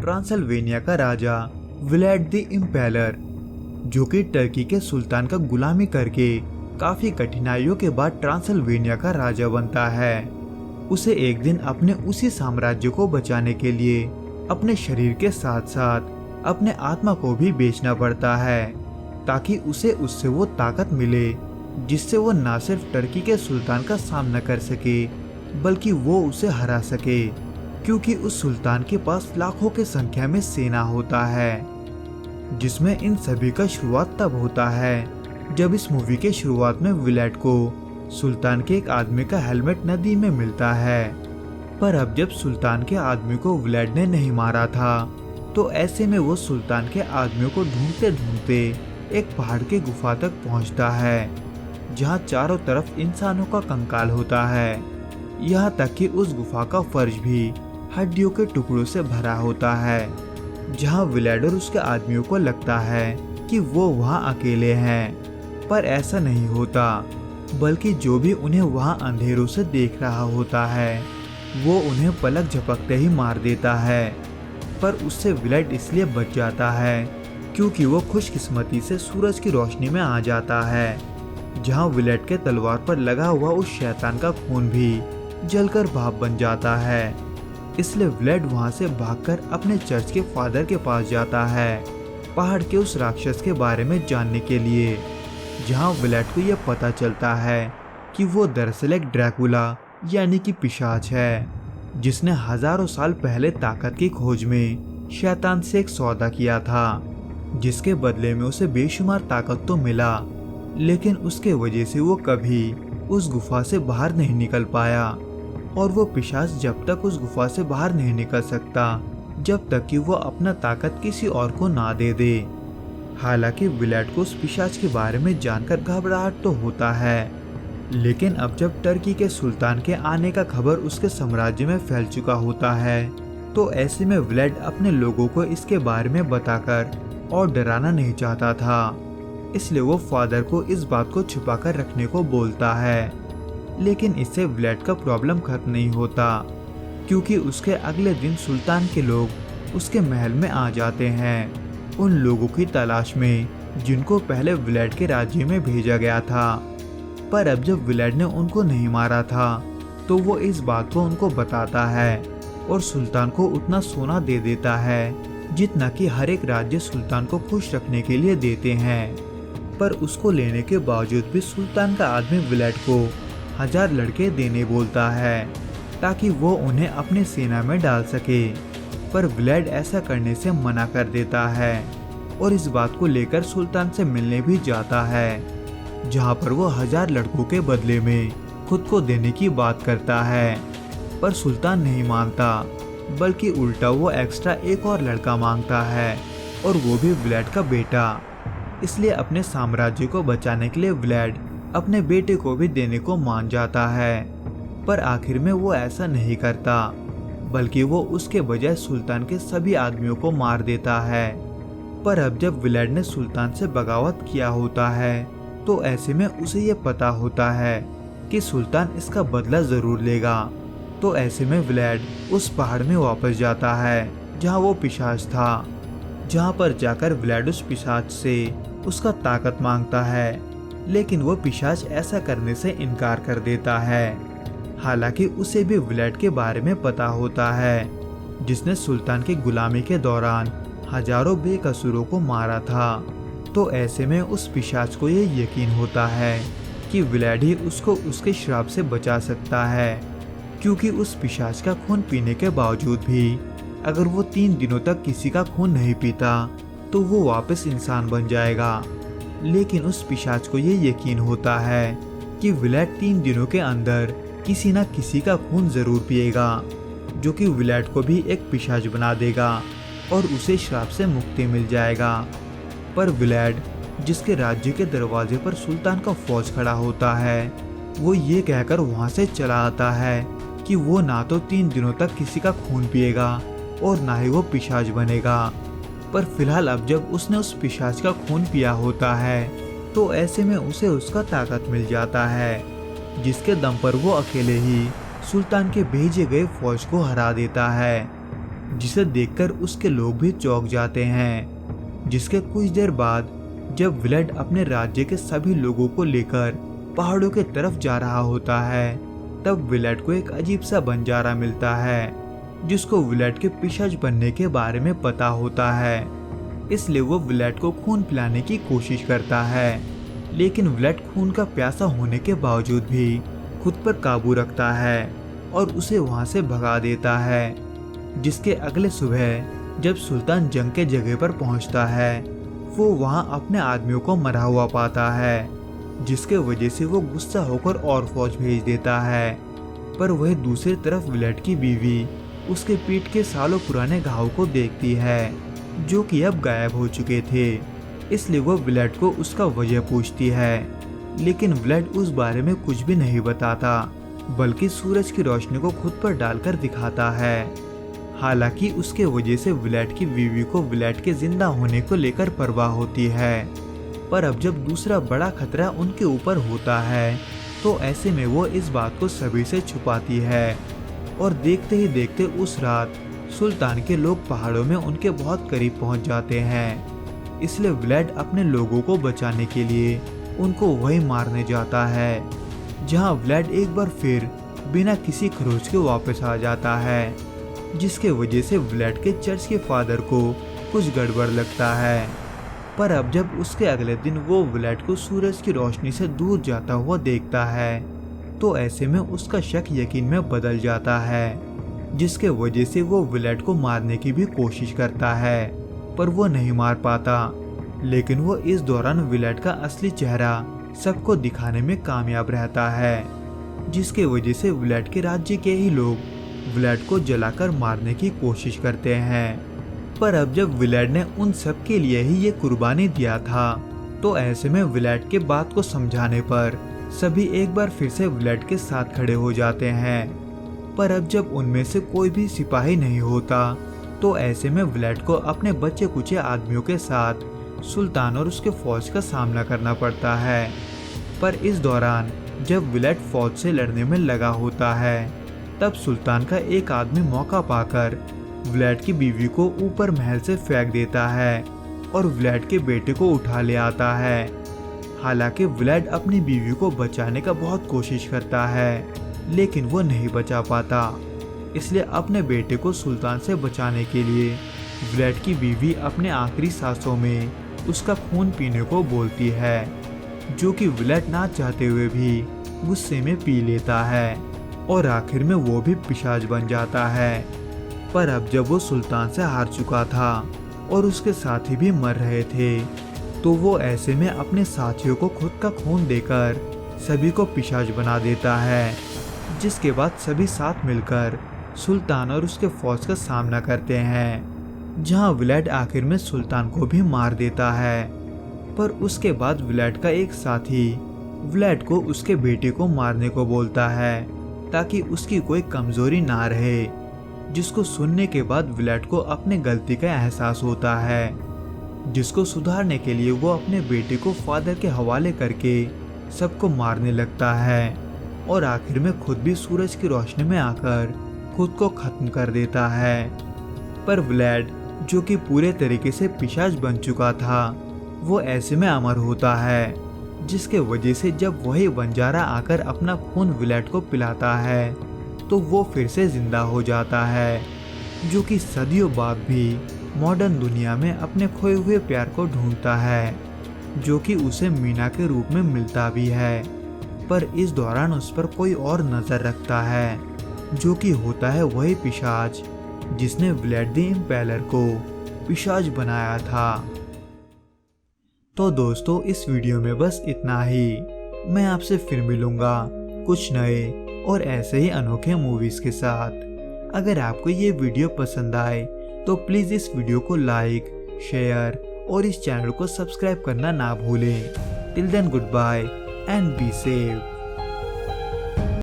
ट्रांसल्वेनिया का राजा व्लाड the impeller, जो कि टर्की के सुल्तान का गुलामी करके काफी कठिनाइयों के बाद ट्रांसल्वेनिया का राजा बनता है। उसे एक दिन अपने उसी साम्राज्य को बचाने के लिए अपने शरीर के साथ साथ अपने आत्मा को भी बेचना पड़ता है, ताकि उसे उससे वो ताकत मिले जिससे वो न सिर्फ टर्की के सुल्तान का सामना कर सके बल्कि वो उसे हरा सके, क्योंकि उस सुल्तान के पास लाखों की संख्या में सेना होता है। जिसमें इन सभी का शुरुआत तब होता है जब इस मूवी के शुरुआत में व्लाड को सुल्तान के एक आदमी का हेलमेट नदी में मिलता है। पर अब जब सुल्तान के आदमी को व्लाड ने नहीं मारा था, तो ऐसे में वो सुल्तान के आदमियों को ढूंढते ढूंढते एक पहाड़ की गुफा तक पहुंचता है, जहां चारों तरफ इंसानों का कंकाल होता है। यहाँ तक कि उस गुफा का फर्श भी हड्डियों के टुकड़ों से भरा होता है, जहां व्लाड और उसके आदमियों को लगता है कि वो वहां अकेले हैं। पर ऐसा नहीं होता, बल्कि जो भी उन्हें वहां अंधेरों से देख रहा होता है वो उन्हें पलक झपकते ही मार देता है। पर उससे व्लाड इसलिए बच जाता है क्योंकि वो खुशकिस्मती से सूरज की रोशनी में आ जाता है, जहां व्लाड के तलवार पर लगा हुआ उस शैतान का खून भी जलकर भाप बन जाता है। इसलिए व्लाड वहां से भागकर अपने चर्च के फादर के पास जाता है, पहाड़ के उस राक्षस के बारे में जानने के लिए, जहां व्लाड को यह पता चलता है कि वो दरअसल एक ड्रैकुला यानी कि पिशाच है, जिसने हजारों साल पहले ताकत की खोज में शैतान से एक सौदा किया था, जिसके बदले में उसे बेशुमार ताकत तो मिला, लेकिन उसके वजह से वो कभी उस गुफा से बाहर नहीं निकल पाया। और वो पिशाच जब तक उस गुफा से बाहर नहीं निकल सकता जब तक कि वो अपना ताकत किसी और को ना दे दे। हालांकि व्लाड को उस पिशाच के बारे में जानकर घबराहट तो होता है, लेकिन अब जब टर्की के सुल्तान के आने का खबर उसके साम्राज्य में फैल चुका होता है, तो ऐसे में व्लाड अपने लोगों को इसके बारे में बताकर और डराना नहीं चाहता था। इसलिए वो फादर को इस बात को छुपाकर रखने को बोलता है। लेकिन इससे व्लाड का प्रॉब्लम खत्म नहीं होता, क्योंकि उसके अगले दिन सुल्तान के लोग उसके महल में आ जाते हैं, उन लोगों की तलाश में जिनको पहले व्लाड के राज्य में भेजा गया था। पर अब जब व्लाड ने उनको नहीं मारा था, तो वो इस बात को उनको बताता है और सुल्तान को उतना सोना दे देता है जितना कि हर एक राज्य सुल्तान को खुश रखने के लिए देते हैं। पर उसको लेने के बावजूद भी सुल्तान का आदमी व्लाड को 1000 लड़के देने बोलता है, ताकि वो उन्हें अपने सेना में डाल सके। पर व्लाड ऐसा करने से मना कर देता है और इस बात को लेकर सुल्तान से मिलने भी जाता है, जहां पर वो 1000 लड़कों के बदले में खुद को देने की बात करता है। पर सुल्तान नहीं मानता, बल्कि उल्टा वो एक्स्ट्रा एक और लड़का मांगता है, और वो भी व्लाड का बेटा। इसलिए अपने साम्राज्य को बचाने के लिए व्लाड अपने बेटे को भी देने को मान जाता है। पर आखिर में वो ऐसा नहीं करता, बल्कि वो उसके बजाय सुल्तान के सभी आदमियों को मार देता है। पर अब जब व्लाड ने सुल्तान से बगावत किया होता है, तो ऐसे में उसे ये पता होता है कि सुल्तान इसका बदला जरूर लेगा। तो ऐसे में व्लाड उस पहाड़ में वापस जाता है जहाँ वो पिशाच था, जहाँ पर जाकर व्लाड उस पिशाच से उसका ताकत मांगता है, लेकिन वो पिशाच ऐसा करने से इनकार कर देता है। हालांकि उसे भी व्लाड के बारे में पता होता है, जिसने सुल्तान की गुलामी के दौरान हजारों बेकसूरों को मारा था। तो ऐसे में उस पिशाच को ये यकीन होता है कि व्लाड ही उसको उसके श्राप से बचा सकता है, क्योंकि उस पिशाच का खून पीने के बावजूद भी अगर वो 3 दिनों तक किसी का खून नहीं पीता तो वो वापस इंसान बन जाएगा। लेकिन उस पिशाच को ये यकीन होता है कि व्लाड 3 दिनों के अंदर किसी न किसी का खून जरूर पिएगा, जो कि व्लाड को भी एक पिशाच बना देगा और उसे श्राप से मुक्ति मिल जाएगा। पर व्लाड, जिसके राज्य के दरवाजे पर सुल्तान का फौज खड़ा होता है, वो ये कहकर वहां से चला आता है कि वो ना तो 3 दिनों तक किसी का खून पिएगा और ना ही वो पिशाच बनेगा। पर फिलहाल अब जब उसने उस पिशाच का खून पिया होता है, तो ऐसे में उसे उसका ताकत मिल जाता है, जिसके दम पर वो अकेले ही सुल्तान के भेजे गए फौज को हरा देता है। जिसे देखकर उसके लोग भी चौंक जाते हैं। जिसके कुछ देर बाद जब व्लेड अपने राज्य के सभी लोगों को लेकर पहाड़ों के तरफ जा रहा होता है, तब व्लेड को एक अजीब सा बंजारा मिलता है जिसको व्लेड के पिशाच बनने के बारे में पता होता है। इसलिए वो व्लेड को खून पिलाने की कोशिश करता है, लेकिन व्लेड खून का प्यासा होने के बावजूद भी खुद पर काबू रखता है और उसे वहां से भगा देता है। जिसके अगले सुबह जब सुल्तान जंग के जगह पर पहुंचता है, वो वहां अपने आदमियों को मरा हुआ पाता है, जिसके वजह से वो गुस्सा होकर और फौज भेज देता है। पर वह दूसरी तरफ व्लेड की बीवी उसके पीठ के सालों पुराने घाव को देखती है, जो कि अब गायब हो चुके थे। इसलिए वो व्लेड को उसका वजह पूछती है, लेकिन व्लेड उस बारे में कुछ भी नहीं बताता, बल्कि सूरज की रोशनी को खुद पर डालकर दिखाता है। हालांकि उसके वजह से व्लेड की बीवी को व्लेड के जिंदा होने को लेकर परवाह होती है। पर अब जब दूसरा बड़ा खतरा उनके ऊपर होता है, तो ऐसे में वो इस बात को सभी से छुपाती है। और देखते ही देखते उस रात सुल्तान के लोग पहाड़ों में उनके बहुत करीब पहुंच जाते हैं। इसलिए व्लेड अपने लोगों को बचाने के लिए उनको वही मारने जाता है, जहां व्लेड एक बार फिर बिना किसी खरोच के वापस आ जाता है, जिसके वजह से व्लेड के चर्च के फादर को कुछ गड़बड़ लगता है। पर अब जब उसके अगले दिन वो व्लेड को सूरज की रोशनी से दूर जाता हुआ देखता है, तो ऐसे में उसका शक यकीन में बदल जाता है, जिसके वजह से वो व्लेड को मारने की भी कोशिश करता है, पर वो नहीं मार पाता। लेकिन वो इस दौरान व्लेड का असली चेहरा सबको दिखाने में कामयाब रहता है, जिसके वजह से व्लेड के राज्य के ही लोग व्लेड को जलाकर मारने की कोशिश करते हैं। पर अब जब व्लेड ने उन सब के लिए ही ये कुर्बानी दिया था, तो ऐसे में व्लेड के बात को समझाने पर सभी एक बार फिर से व्लेड के साथ खड़े हो जाते हैं। पर अब जब उनमें से कोई भी सिपाही नहीं होता, तो ऐसे में व्लेड को अपने बच्चे कुचे आदमियों के साथ सुल्तान और उसके फौज का सामना करना पड़ता है। पर इस दौरान जब व्लेड फौज से लड़ने में लगा होता है, तब सुल्तान का एक आदमी मौका पाकर व्लेड की बीवी को ऊपर महल से फेंक देता है और व्लेड के बेटे को उठा ले आता है। हालांकि व्लेड अपनी बीवी को बचाने का बहुत कोशिश करता है, लेकिन वो नहीं बचा पाता। इसलिए अपने बेटे को सुल्तान से बचाने के लिए व्लेड की बीवी अपने आखिरी सांसों में उसका खून पीने को बोलती है, जो कि व्लेड ना चाहते हुए भी गुस्से में पी लेता है और आखिर में वो भी पिशाच बन जाता है। पर अब जब वो सुल्तान से हार चुका था और उसके साथी भी मर रहे थे, तो वो ऐसे में अपने साथियों को खुद का खून देकर सभी को पिशाच बना देता है, जिसके बाद सभी साथ मिलकर सुल्तान और उसके फौज का सामना करते हैं, जहां व्लेड आखिर में सुल्तान को भी मार देता है। पर उसके बाद व्लेड का एक साथी व्लेड को उसके बेटे को मारने को बोलता है, ताकि उसकी कोई कमजोरी ना रहे, जिसको सुनने के बाद व्लेड को अपने गलती का एहसास होता है, जिसको सुधारने के लिए वो अपने बेटे को फादर के हवाले करके सबको मारने लगता है और आखिर में खुद भी सूरज की रोशनी में आकर खुद को खत्म कर देता है। पर व्लेड, जो कि पूरे तरीके से पिशाच बन चुका था, वो ऐसे में अमर होता है, जिसके वजह से जब वही बंजारा आकर अपना खून व्लेड को पिलाता है, तो वो फिर से जिंदा हो जाता है, जो कि सदियों बाद भी मॉडर्न दुनिया में अपने खोए हुए प्यार को ढूंढता है, जो कि उसे मीना के रूप में मिलता भी है। पर इस दौरान उस पर कोई और नजर रखता है, जो कि होता है वही पिशाच जिसने व्लेड द इम्पेलर को पिशाच बनाया था। तो दोस्तों, इस वीडियो में बस इतना ही। मैं आपसे फिर मिलूंगा कुछ नए और ऐसे ही अनोखे मूवीज के साथ। अगर आपको ये वीडियो पसंद आए तो प्लीज इस वीडियो को लाइक, शेयर और इस चैनल को सब्सक्राइब करना ना भूलें। Till then, goodbye and be safe.